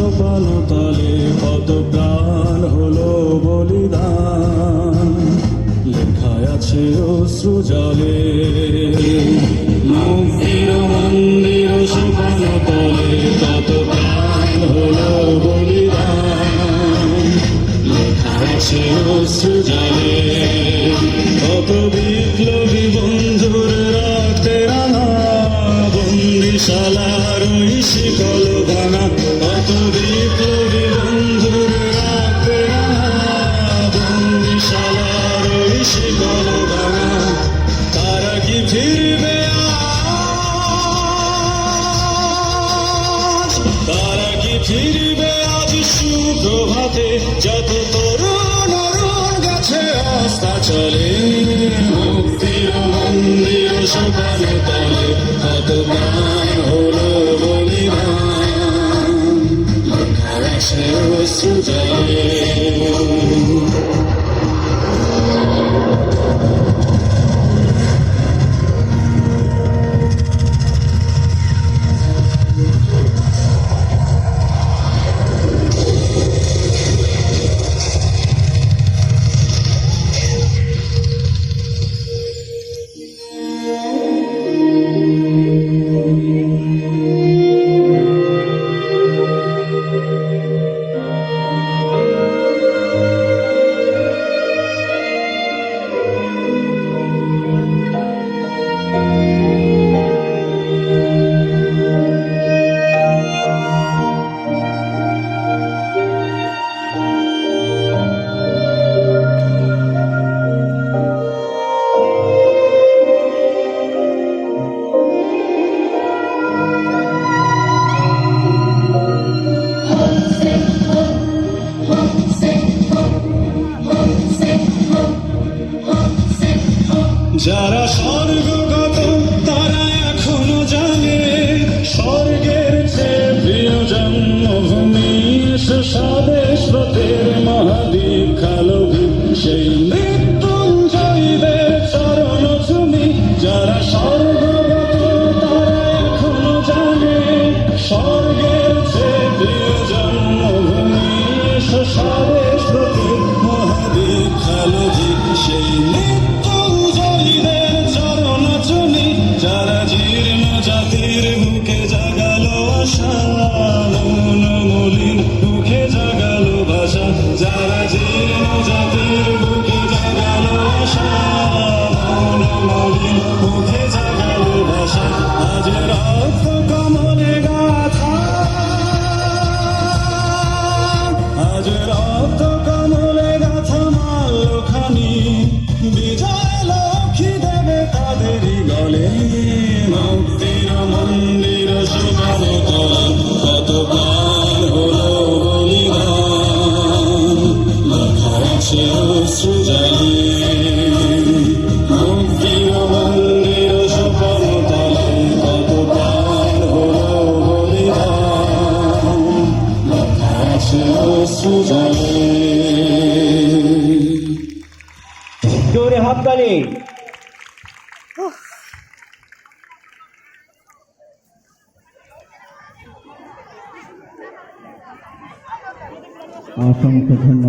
সোপান তলে কত প্রাণ হলো বলিদান, লেখায় আছে অশ্রু জলে। মুক্তির মন্দির সোপান তলে কত প্রাণ হলো বলিদান, লেখায় আছে অশ্রু জলে। কত বিপ্লবী বন্ধুর রক্তে রাঙা বন্দিশালার ওই শিকল ভাঙা, কত বিপ্লবী বন্ধুর রক্তে রাঙা বন্দিশালার ওই শিকল ভাঙা। তারা কি ফিরবে আজ, তারা কি ফিরবে আজ সুপ্রভাতে, যত তরুণ অরুণ গাছে আস্থা চলে। মুক্তির মন্দির সোপান তলে কত প্রাণ হলো বলিদান, লেখায় আছে অশ্রু জলে। যারা স্বর্গগত তারা এখনো জানে, স্বর্গের চেয়ে প্রিয় জন্মভূমি স্বদেশ ব্রতের মহাদীক্ষা লোভী, সেই মৃত্যুঞ্জয়ীদের চরণ চুমি। যারা স্বর্গগত তারা এখনো জানে, স্বর্গের চেয়ে প্রিয় জন্মভূমি স্বদেশ ব্রতের মহাদীক্ষা লোভী, সেই যারা জীর্ণ জাতির বুকে জাগালো আশা, মন মলিন বুকে জাগালো ভাষা। যারা জীর্ণ জাতির বুকে জাগালো আশা, মন মলিন বুকে জাগালো ভাষা। আজ রক্ত কমলে গাথা, আজ রক্ত কমলে গাথা মাল্যখানি, বিজয় লক্ষ্মী দেবে তাদেরই গলে। মুক্তির মন্দির সোপান তলে কত প্রাণ হলো বলিদান, লেখায় আছে অশ্রু জলে। মুক্তির মন্দির সোপান তলে কত প্রাণ হলো বলিদান, লেখায় আছে অশ্রু জলে। জোরে হাততালি। অসংখ্য ধন্যবাদ।